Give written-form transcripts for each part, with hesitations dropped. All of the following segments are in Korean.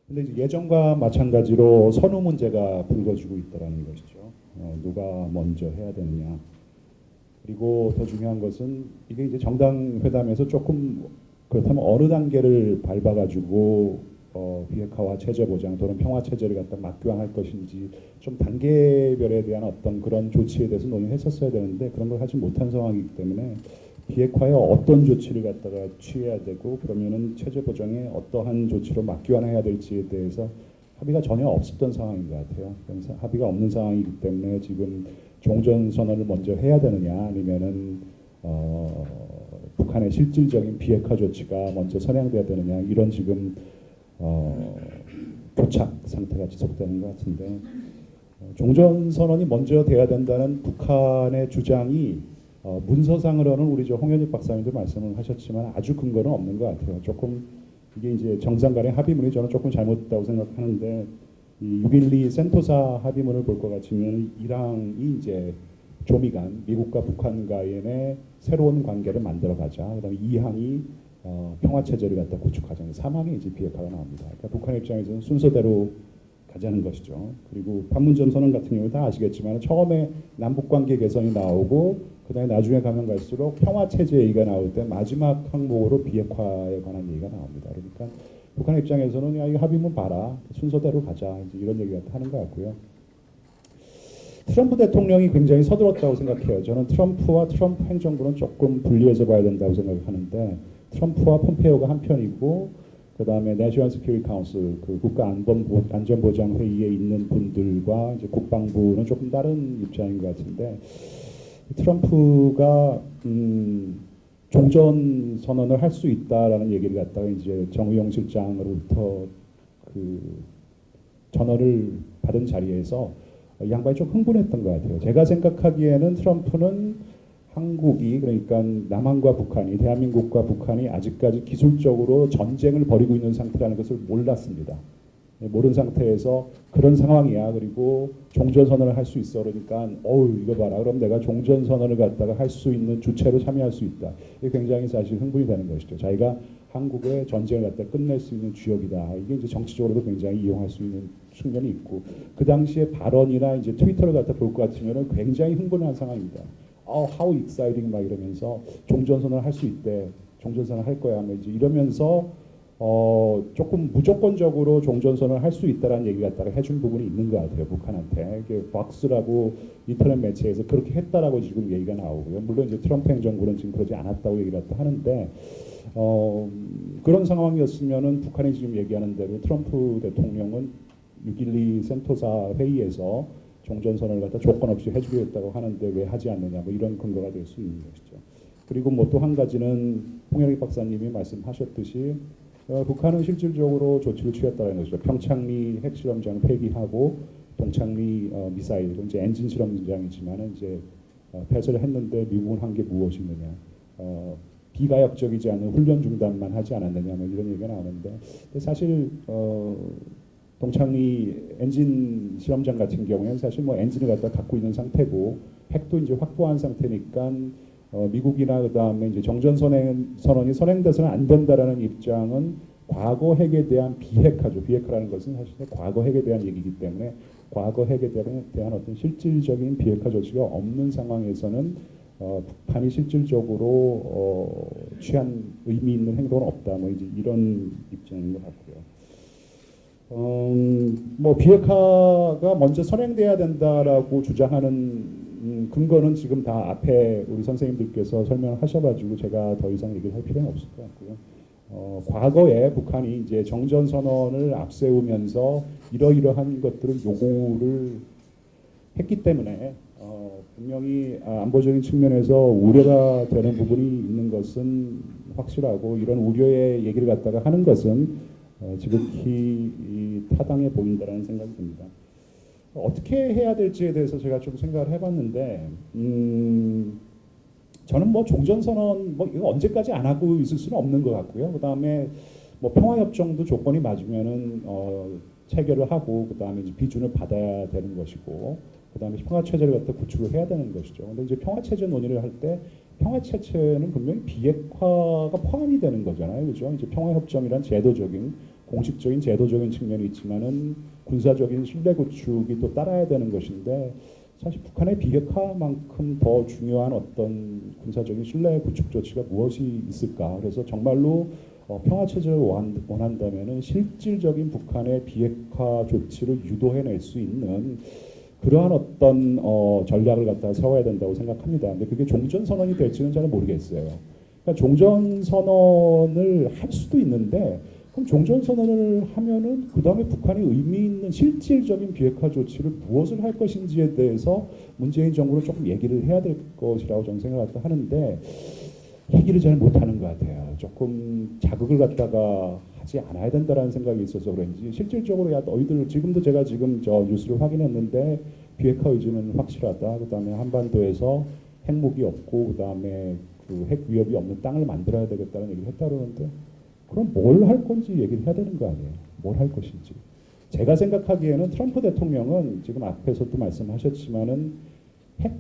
근데 이제 예전과 마찬가지로 선호 문제가 불거지고 있다는 것이죠. 누가 먼저 해야 되느냐. 그리고 더 중요한 것은 이게 이제 정당회담에서 조금 그렇다면 어느 단계를 밟아가지고 비핵화와 체제 보장 또는 평화 체제를 갖다 막교환할 것인지 좀 단계별에 대한 어떤 그런 조치에 대해서 논의했었어야 되는데 그런 걸 하지 못한 상황이기 때문에 비핵화에 어떤 조치를 갖다가 취해야 되고 그러면은 체제 보장에 어떠한 조치로 막교환해야 될지에 대해서 합의가 전혀 없었던 상황인 것 같아요. 그래서 합의가 없는 상황이기 때문에 지금 종전 선언을 먼저 해야 되느냐 아니면은 북한의 실질적인 비핵화 조치가 먼저 선행돼야 되느냐 이런 지금 교착 상태가 지속되는 것 같은데 종전 선언이 먼저 돼야 된다는 북한의 주장이 문서상으로는 우리 저 홍현익 박사님도 말씀을 하셨지만 아주 근거는 없는 것 같아요. 조금 이게 이제 정상 간의 합의문이 저는 조금 잘못됐다고 생각하는데 이 6.12 센토사 합의문을 볼 것 같으면 1항이 이제 조미간 미국과 북한과의 새로운 관계를 만들어가자. 그다음에 2항이 평화체제를 갖다 구축하자. 3항이 이제 비핵화가 나옵니다. 그러니까 북한 입장에서는 순서대로 가자는 것이죠. 그리고 판문점 선언 같은 경우 다 아시겠지만 처음에 남북관계 개선이 나오고 그다음에 나중에 가면 갈수록 평화체제 얘기가 나올 때 마지막 항목으로 비핵화에 관한 얘기가 나옵니다. 그러니까 북한 입장에서는 야, 이 합의문 봐라. 순서대로 가자. 이제 이런 얘기가 하는 것 같고요. 트럼프 대통령이 굉장히 서둘렀다고 생각해요. 저는 트럼프와 트럼프 행정부는 조금 분리해서 봐야 된다고 생각하는데 트럼프와 폼페이오가 한편이고 그 다음에 National Security Council 그 국가안전보장회의에 있는 분들과 이제 국방부는 조금 다른 입장인 것 같은데 트럼프가 종전 선언을 할 수 있다라는 얘기를 갖다가 이제 정의용 실장으로부터 그 전화를 받은 자리에서 이 양반이 좀 흥분했던 것 같아요. 제가 생각하기에는 트럼프는 한국이 그러니까 남한과 북한이 대한민국과 북한이 아직까지 기술적으로 전쟁을 벌이고 있는 상태라는 것을 몰랐습니다. 모르는 상태에서 그런 상황이야. 그리고 종전선언을 할 수 있어. 그러니까 어우 이거 봐라. 그럼 내가 종전선언을 갖다가 할 수 있는 주체로 참여할 수 있다. 이게 굉장히 사실 흥분이 되는 것이죠. 자기가 한국의 전쟁을 갖다 끝낼 수 있는 주역이다. 이게 이제 정치적으로도 굉장히 이용할 수 있는 측면이 있고 그 당시에 발언이나 이제 트위터를 갖다 볼 것 같으면 굉장히 흥분한 상황입니다. how exciting 막 이러면서 종전선언을 할 수 있대. 종전선언을 할 거야. 이제 이러면서 조금 무조건적으로 종전선언을 할 수 있다라는 얘기 갖다가 해준 부분이 있는 것 같아요. 북한한테. 이게 박스라고 인터넷 매체에서 그렇게 했다라고 지금 얘기가 나오고요. 물론 이제 트럼프 행정부는 지금 그러지 않았다고 얘기를 갖다 하는데 그런 상황이었으면은 북한이 지금 얘기하는 대로 트럼프 대통령은 6.12 센토사 회의에서 종전선언을 갖다 조건 없이 해주겠다고 하는데 왜 하지 않느냐 뭐 이런 근거가 될 수 있는 것이죠. 그리고 뭐 또 한 가지는 홍영익 박사님이 말씀하셨듯이 북한은 실질적으로 조치를 취했다는 것이죠. 평창리 핵실험장 폐기하고 동창리 미사일, 이제 엔진 실험장이지만은 이제 폐쇄를 했는데 미국은 한 게 무엇이느냐. 비가역적이지 않은 훈련 중단만 하지 않았느냐 뭐 이런 얘기가 나오는데 사실 동창리 엔진 실험장 같은 경우에는 사실 뭐 엔진을 갖다 갖고 있는 상태고 핵도 이제 확보한 상태니까 미국이나 그 다음에 이제 정전 선언이 선행돼서는 안 된다라는 입장은 과거 핵에 대한 비핵화죠. 비핵화라는 것은 사실 과거 핵에 대한 얘기이기 때문에 과거 핵에 대한 어떤 실질적인 비핵화 조치가 없는 상황에서는 북한이 실질적으로 취한 의미 있는 행동은 없다. 뭐 이제 이런 입장인 것 같고요. 뭐 비핵화가 먼저 선행돼야 된다라고 주장하는 근거는 지금 다 앞에 우리 선생님들께서 설명을 하셔가지고 제가 더 이상 얘기를 할 필요는 없을 것 같고요. 과거에 북한이 이제 정전 선언을 앞세우면서 이러이러한 것들을 요구를 했기 때문에 분명히 안보적인 측면에서 우려가 되는 부분이 있는 것은 확실하고 이런 우려의 얘기를 갖다가 하는 것은 지극히 타당해 보인다라는 생각이 듭니다. 어떻게 해야 될지에 대해서 제가 좀 생각을 해봤는데 저는 뭐 종전선언 뭐 이거 언제까지 안 하고 있을 수는 없는 것 같고요. 그 다음에 뭐 평화협정도 조건이 맞으면은 체결을 하고 그 다음에 이제 비준을 받아야 되는 것이고 그 다음에 평화체제를 갖다 구축을 해야 되는 것이죠. 근데 이제 평화체제 논의를 할 때 평화체제는 분명히 비핵화가 포함이 되는 거잖아요. 그죠? 이제 평화협정이란 제도적인 공식적인 제도적인 측면이 있지만은 군사적인 신뢰 구축이 또 따라야 되는 것인데 사실 북한의 비핵화만큼 더 중요한 어떤 군사적인 신뢰 구축 조치가 무엇이 있을까? 그래서 정말로 평화 체제를 원한다면은 실질적인 북한의 비핵화 조치를 유도해낼 수 있는 그러한 어떤 전략을 갖다가 세워야 된다고 생각합니다. 근데 그게 종전 선언이 될지는 잘 모르겠어요. 그러니까 종전 선언을 할 수도 있는데 그럼 종전 선언을 하면은 그 다음에 북한이 의미 있는 실질적인 비핵화 조치를 무엇을 할 것인지에 대해서 문재인 정부로 조금 얘기를 해야 될 것이라고 저는 생각을 하는데 얘기를 잘 못하는 것 같아요. 조금 자극을 갖다가 하지 않아야 된다라는 생각이 있어서 그런지 실질적으로 야 너희들 지금도 제가 지금 저 뉴스를 확인했는데 비핵화 의지는 확실하다. 그다음에 한반도에서 핵무기 없고 그다음에 그 핵 위협이 없는 땅을 만들어야 되겠다는 얘기를 했다 그러는데 그럼 뭘 할 건지 얘기를 해야 되는 거 아니에요. 뭘 할 것인지. 제가 생각하기에는 트럼프 대통령은 지금 앞에서도 말씀하셨지만은 핵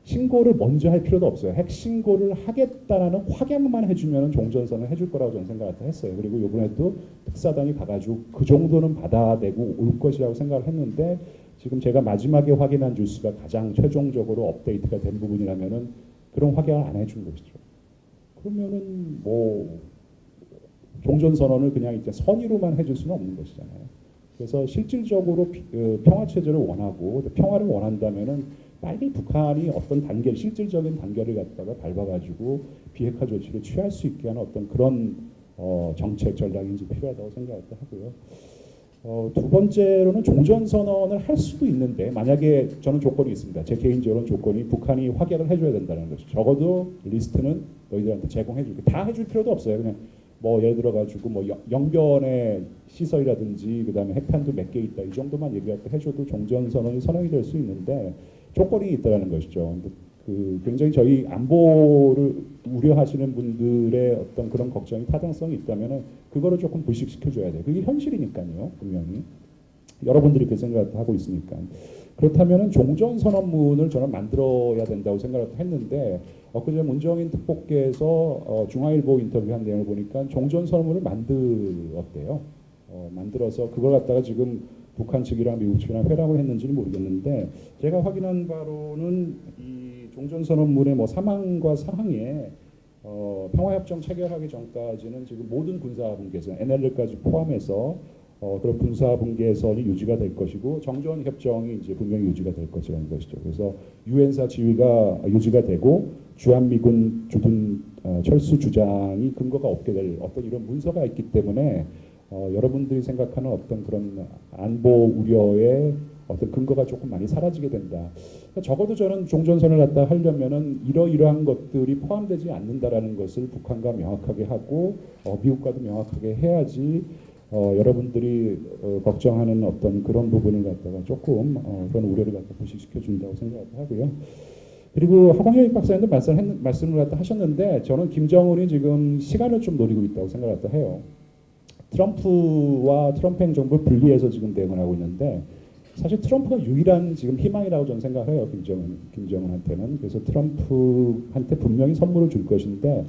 신고를 먼저 할 필요도 없어요. 핵 신고를 하겠다라는 확약만 해주면 종전선언을 해줄 거라고 저는 생각을 했어요. 그리고 이번에도 특사단이 가가지고 그 정도는 받아내고 올 것이라고 생각을 했는데 지금 제가 마지막에 확인한 뉴스가 가장 최종적으로 업데이트가 된 부분이라면은 그런 확약을 안 해준 것이죠. 그러면은 뭐 종전선언을 그냥 이제 선의로만 해줄 수는 없는 것이잖아요. 그래서 실질적으로 평화 체제를 원하고 평화를 원한다면은 빨리 북한이 어떤 단계, 실질적인 단계를 갖다가 밟아가지고 비핵화 조치를 취할 수 있게 하는 어떤 그런 정책 전략인지 필요하다고 생각하고요. 두 번째로는 종전선언을 할 수도 있는데 만약에 저는 조건이 있습니다. 제 개인적으로는 조건이 북한이 확약을 해줘야 된다는 것이 적어도 리스트는 너희들한테 제공해줄게. 다 해줄 필요도 없어요. 그냥 뭐 예를 들어가지고 뭐 영변의 시설이라든지 그다음에 핵탄두 몇 개 있다 이 정도만 해줘도 종전선언이 선언이 될 수 있는데 조건이 있다는 것이죠. 근데 굉장히 저희 안보를 우려하시는 분들의 어떤 그런 걱정이 타당성이 있다면은 그거를 조금 불식시켜줘야 돼요. 그게 현실이니까요, 분명히. 여러분들이 그 생각을 하고 있으니까. 그렇다면은 종전선언문을 저는 만들어야 된다고 생각을 했는데 엊그제 문정인 특보께서 중앙일보 인터뷰한 내용을 보니까 종전선언문을 만들었대요. 만들어서 그걸 갖다가 지금 북한 측이랑 미국 측이랑 회담을 했는지는 모르겠는데 제가 확인한 바로는 이 종전선언문의 뭐 사망과 사항에 평화협정 체결하기 전까지는 지금 모든 군사분계선 NLL까지 포함해서 그런 군사분계선이 유지가 될 것이고 정전협정이 이제 분명히 유지가 될 것이라는 것이죠. 그래서 유엔사 지위가 유지가 되고 주한미군 주둔 철수 주장이 근거가 없게 될 어떤 이런 문서가 있기 때문에 여러분들이 생각하는 어떤 그런 안보 우려의 어떤 근거가 조금 많이 사라지게 된다. 그러니까 적어도 저는 종전선을 갖다 하려면은 이러이러한 것들이 포함되지 않는다라는 것을 북한과 명확하게 하고 미국과도 명확하게 해야지 여러분들이 걱정하는 어떤 그런 부분을 갖다가 조금 그런 우려를 갖다 부식시켜 준다고 생각하고요. 그리고 하광현 박사님도 말씀을 갖다 하셨는데 저는 김정은이 지금 시간을 좀 노리고 있다고 생각을 갖다 해요. 트럼프와 트럼프 행정부를 분리해서 지금 대응을 하고 있는데 사실 트럼프가 유일한 지금 희망이라고 저는 생각을 해요. 김정은한테는. 그래서 트럼프한테 분명히 선물을 줄 것인데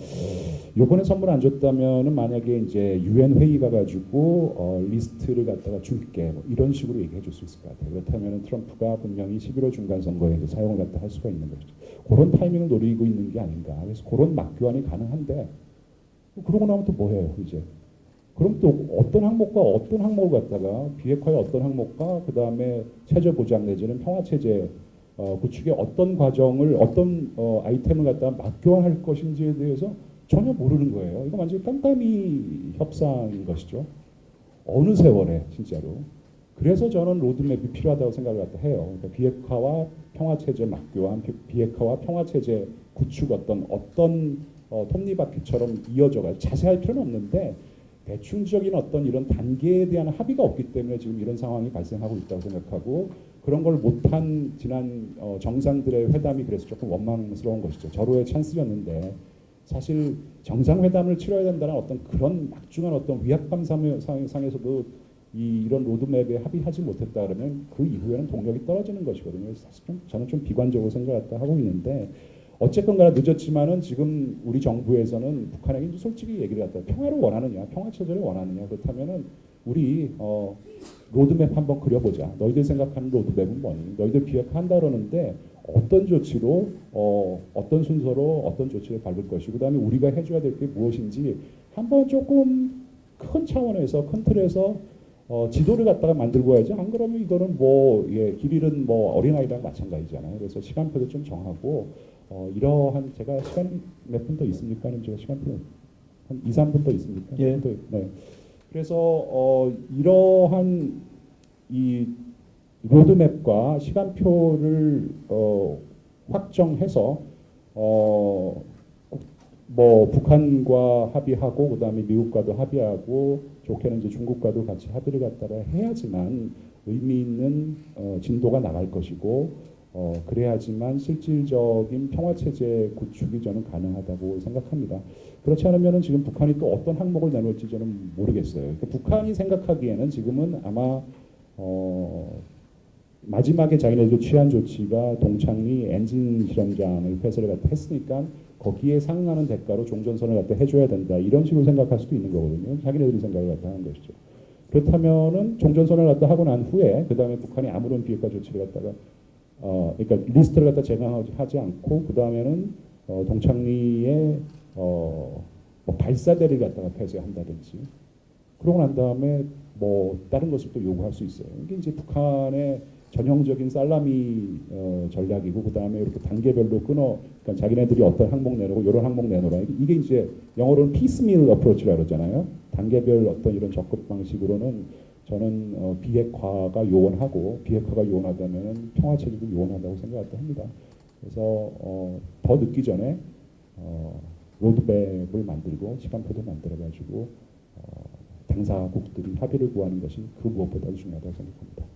요번에 선물 안 줬다면은 만약에 이제 유엔 회의가 가지고 리스트를 갖다가 줄게 뭐 이런 식으로 얘기해 줄 수 있을 것 같아요. 그렇다면은 트럼프가 분명히 11월 중간 선거에 사용을 갖다 할 수가 있는 거죠. 그런 타이밍을 노리고 있는 게 아닌가. 그래서 그런 막교환이 가능한데 그러고 나면 또 뭐해요 이제. 그럼 또 어떤 항목을 갖다가 비핵화의 어떤 항목과 그 다음에 체제 보장 내지는 평화 체제 구축의 어떤 과정을 어떤 아이템을 갖다가 맞교환할 것인지에 대해서 전혀 모르는 거예요. 이거 완전히 깜깜이 협상인 것이죠. 어느 세월에 진짜로. 그래서 저는 로드맵이 필요하다고 생각을 갖다 해요. 그러니까 비핵화와 평화 체제 맞교환, 비핵화와 평화 체제 구축 어떤 톱니바퀴처럼 이어져가 자세할 필요는 없는데. 대충적인 어떤 이런 단계에 대한 합의가 없기 때문에 지금 이런 상황이 발생하고 있다고 생각하고 그런 걸 못한 지난 정상들의 회담이 그래서 조금 원망스러운 것이죠. 절호의 찬스였는데 사실 정상회담을 치러야 된다는 어떤 그런 막중한 어떤 위압감 상에서도 이런 로드맵에 합의하지 못했다 그러면 그 이후에는 동력이 떨어지는 것이거든요. 사실 저는 좀 비관적으로 생각을 하고 있는데 어쨌건 간에 늦었지만은 지금 우리 정부에서는 북한에게 이제 솔직히 얘기를 갖다 평화를 원하느냐, 평화체제를 원하느냐, 그렇다면은 우리 로드맵 한번 그려보자. 너희들 생각하는 로드맵은 뭐니? 너희들 비핵화한다 그러는데 어떤 조치로 어떤 순서로 어떤 조치를 밟을 것이고 그다음에 우리가 해줘야 될 게 무엇인지 한번 조금 큰 차원에서 큰 틀에서 지도를 갖다가 만들고 해야지. 안 그러면 이거는 뭐 길 잃은 뭐 어린아이랑 마찬가지잖아요. 그래서 시간표도 좀 정하고 이러한 제가 시간 몇 분 더 있습니까? 아니면 제가 시간표 한 2, 3분 더 있습니까? 예. 네. 그래서 이러한 이 로드맵과 시간표를 확정해서 뭐 북한과 합의하고 그다음에 미국과도 합의하고 좋게는 이제 중국과도 같이 합의를 갖다가 해야지만 의미 있는 진도가 나갈 것이고 그래야지만 실질적인 평화 체제 구축이 저는 가능하다고 생각합니다. 그렇지 않으면은 지금 북한이 또 어떤 항목을 내놓을지 저는 모르겠어요. 그러니까 북한이 생각하기에는 지금은 아마 마지막에 자기네들 취한 조치가 동창리 엔진 실험장을 폐쇄를 갖다 했으니까 거기에 상응하는 대가로 종전선을 갖다 해줘야 된다 이런 식으로 생각할 수도 있는 거거든요. 자기네들이 생각을 갖다 하는 것이죠. 그렇다면은 종전선을 갖다 하고 난 후에 그 다음에 북한이 아무런 비핵화 조치를 갖다가 그러니까 리스트를 갖다 제공하지 않고 그 다음에는 동창리에 뭐 발사대를 갖다가 폐쇄한다든지 그러고 난 다음에 뭐 다른 것을 또 요구할 수 있어요. 이게 이제 북한의 전형적인 살라미 전략이고 그 다음에 이렇게 단계별로 그러니까 자기네들이 어떤 항목 내놓고 이런 항목 내놓으라. 이게 이제 영어로는 피스밀 어프로치라고 그러잖아요. 단계별 어떤 이런 접근 방식으로는 저는 비핵화가 요원하고 비핵화가 요원하다면 평화 체제도 요원하다고 생각합니다. 그래서 더 늦기 전에 로드맵을 만들고 시간표도 만들어가지고 당사국들이 합의를 구하는 것이 그 무엇보다도 중요하다고 생각합니다.